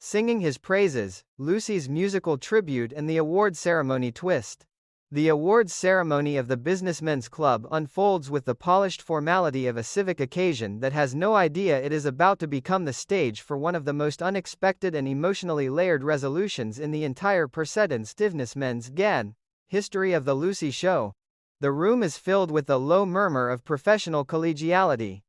singing his praises, Lucy's musical tribute and the award ceremony twist. The awards ceremony of the Businessmen's Club unfolds with the polished formality of a civic occasion that has no idea it is about to become the stage for one of the most unexpected and emotionally layered resolutions in the entire Businessmen's GAN history of the Lucy Show. The room is filled with a low murmur of professional collegiality.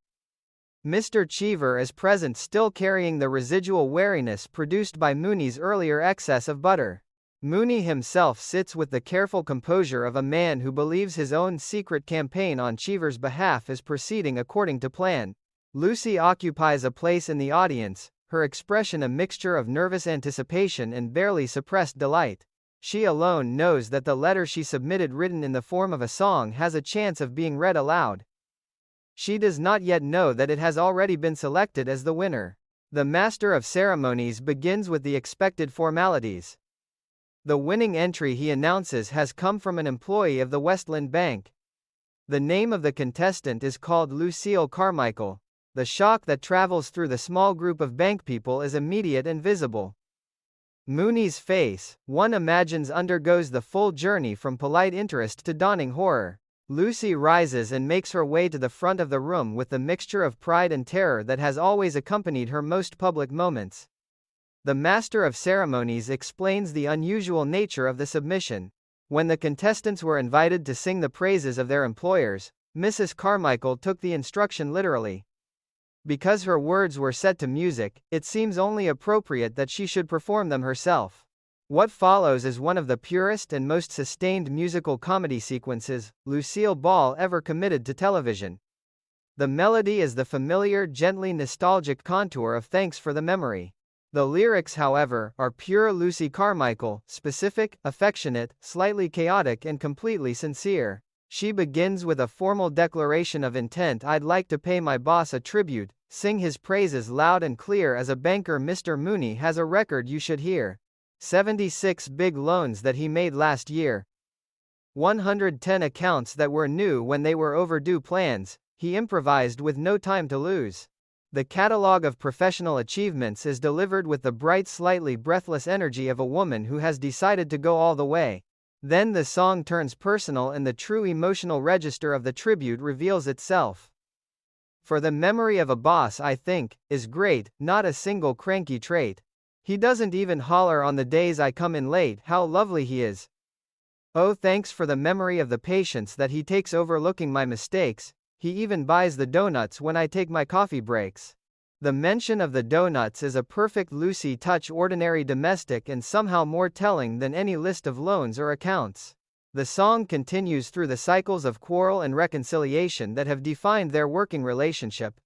Mr. Cheever is present, still carrying the residual wariness produced by Mooney's earlier excess of butter. Mooney himself sits with the careful composure of a man who believes his own secret campaign on Cheever's behalf is proceeding according to plan. Lucy occupies a place in the audience, her expression a mixture of nervous anticipation and barely suppressed delight. She alone knows that the letter she submitted written in the form of a song has a chance of being read aloud. She does not yet know that it has already been selected as the winner. The Master of Ceremonies begins with the expected formalities. The winning entry, he announces, has come from an employee of the Westland Bank. The name of the contestant is called Lucille Carmichael. The shock that travels through the small group of bank people is immediate and visible. Mooney's face, one imagines, undergoes the full journey from polite interest to dawning horror. Lucy rises and makes her way to the front of the room with the mixture of pride and terror that has always accompanied her most public moments. The Master of Ceremonies explains the unusual nature of the submission. When the contestants were invited to sing the praises of their employers, Mrs. Carmichael took the instruction literally. Because her words were set to music, it seems only appropriate that she should perform them herself. What follows is one of the purest and most sustained musical comedy sequences Lucille Ball ever committed to television. The melody is the familiar, gently nostalgic contour of Thanks for the Memory. The lyrics, however, are pure Lucy Carmichael, specific, affectionate, slightly chaotic and completely sincere. She begins with a formal declaration of intent. I'd like to pay my boss a tribute, sing his praises loud and clear as a banker. Mr. Mooney has a record you should hear. 76 big loans that he made last year. 110 accounts that were new when they were overdue. Plans he improvised with no time to lose. The catalogue of professional achievements is delivered with the bright, slightly breathless energy of a woman who has decided to go all the way. Then the song turns personal and the true emotional register of the tribute reveals itself. For the memory of a boss, I think, is great, not a single cranky trait. He doesn't even holler on the days I come in late. How lovely he is. Oh, thanks for the memory of the patience that he takes overlooking my mistakes. He even buys the donuts when I take my coffee breaks. The mention of the donuts is a perfect Lucy touch, ordinary, domestic, and somehow more telling than any list of loans or accounts. The song continues through the cycles of quarrel and reconciliation that have defined their working relationship.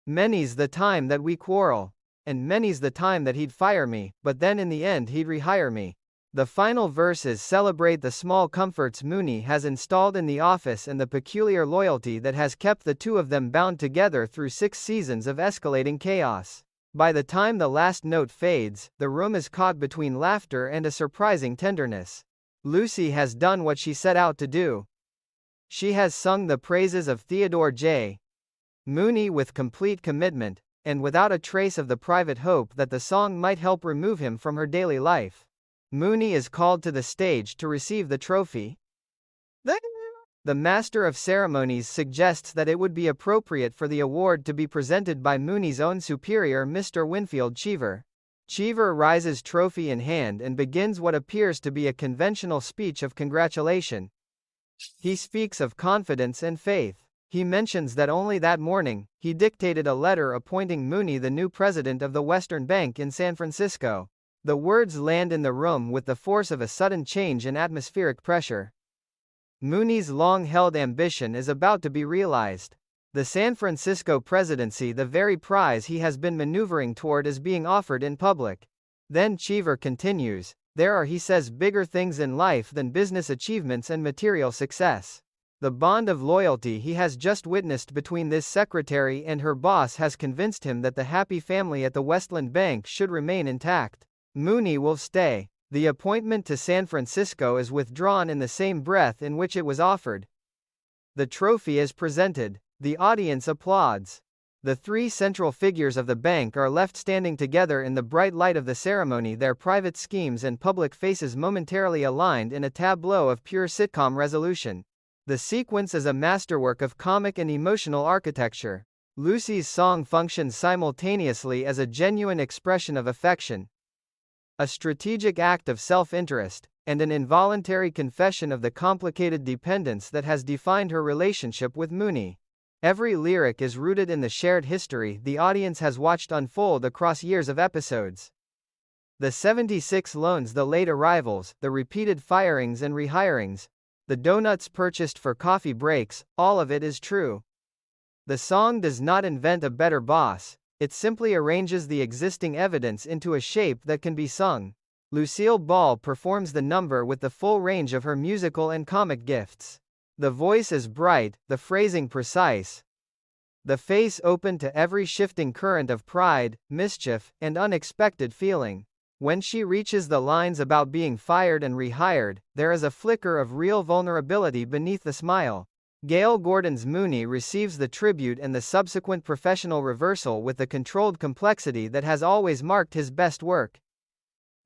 Many's the time that we quarrel, and many's the time that he'd fire me, but then in the end he'd rehire me. The final verses celebrate the small comforts Mooney has installed in the office and the peculiar loyalty that has kept the two of them bound together through 6 seasons of escalating chaos. By the time the last note fades, the room is caught between laughter and a surprising tenderness. Lucy has done what she set out to do. She has sung the praises of Theodore J. Mooney with complete commitment, and without a trace of the private hope that the song might help remove him from her daily life. Mooney is called to the stage to receive the trophy. The Master of Ceremonies suggests that it would be appropriate for the award to be presented by Mooney's own superior, Mr. Winfield Cheever. Cheever rises trophy in hand and begins what appears to be a conventional speech of congratulation. He speaks of confidence and faith. He mentions that only that morning, he dictated a letter appointing Mooney the new president of the Western Bank in San Francisco. The words land in the room with the force of a sudden change in atmospheric pressure. Mooney's long-held ambition is about to be realized. The San Francisco presidency, the very prize he has been maneuvering toward, is being offered in public. Then Cheever continues, there are, he says, bigger things in life than business achievements and material success. The bond of loyalty he has just witnessed between this secretary and her boss has convinced him that the happy family at the Westland Bank should remain intact. Mooney will stay. The appointment to San Francisco is withdrawn in the same breath in which it was offered. The trophy is presented. The audience applauds. The three central figures of the bank are left standing together in the bright light of the ceremony, their private schemes and public faces momentarily aligned in a tableau of pure sitcom resolution. The sequence is a masterwork of comic and emotional architecture. Lucy's song functions simultaneously as a genuine expression of affection, a strategic act of self-interest, and an involuntary confession of the complicated dependence that has defined her relationship with Mooney. Every lyric is rooted in the shared history the audience has watched unfold across years of episodes. The 76 loans, the late arrivals, the repeated firings and rehirings, the donuts purchased for coffee breaks, all of it is true. The song does not invent a better boss, it simply arranges the existing evidence into a shape that can be sung. Lucille Ball performs the number with the full range of her musical and comic gifts. The voice is bright, the phrasing precise, the face open to every shifting current of pride, mischief, and unexpected feeling. When she reaches the lines about being fired and rehired, there is a flicker of real vulnerability beneath the smile. Gail Gordon's Mooney receives the tribute and the subsequent professional reversal with the controlled complexity that has always marked his best work.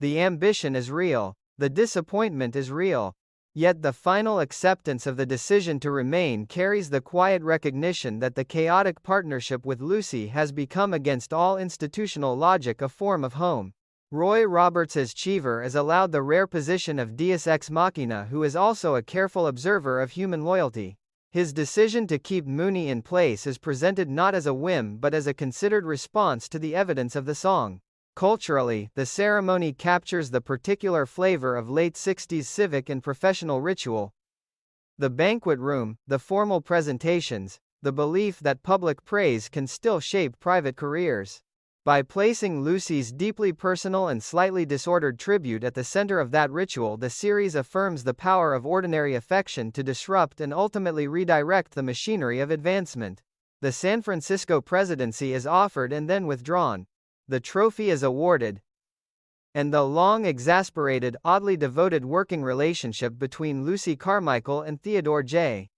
The ambition is real. The disappointment is real. Yet the final acceptance of the decision to remain carries the quiet recognition that the chaotic partnership with Lucy has become, against all institutional logic, a form of home. Roy Roberts as Cheever is allowed the rare position of deus ex machina, who is also a careful observer of human loyalty. His decision to keep Mooney in place is presented not as a whim but as a considered response to the evidence of the song. Culturally, the ceremony captures the particular flavor of late 60s civic and professional ritual. The banquet room, the formal presentations, the belief that public praise can still shape private careers. By placing Lucy's deeply personal and slightly disordered tribute at the center of that ritual, the series affirms the power of ordinary affection to disrupt and ultimately redirect the machinery of advancement. The San Francisco presidency is offered and then withdrawn. The trophy is awarded, and the long exasperated, oddly devoted working relationship between Lucy Carmichael and Theodore J.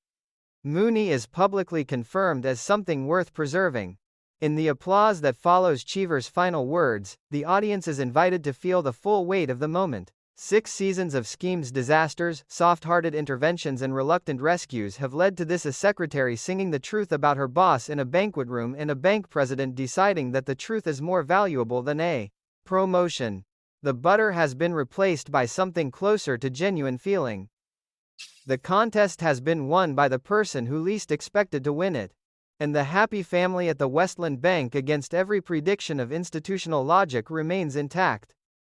Mooney is publicly confirmed as something worth preserving. In the applause that follows Cheever's final words, the audience is invited to feel the full weight of the moment. 6 seasons of schemes, disasters, soft-hearted interventions and reluctant rescues have led to this: a secretary singing the truth about her boss in a banquet room and a bank president deciding that the truth is more valuable than a promotion. The butter has been replaced by something closer to genuine feeling. The contest has been won by the person who least expected to win it. And the happy family at the Westland Bank, against every prediction of institutional logic, remains intact.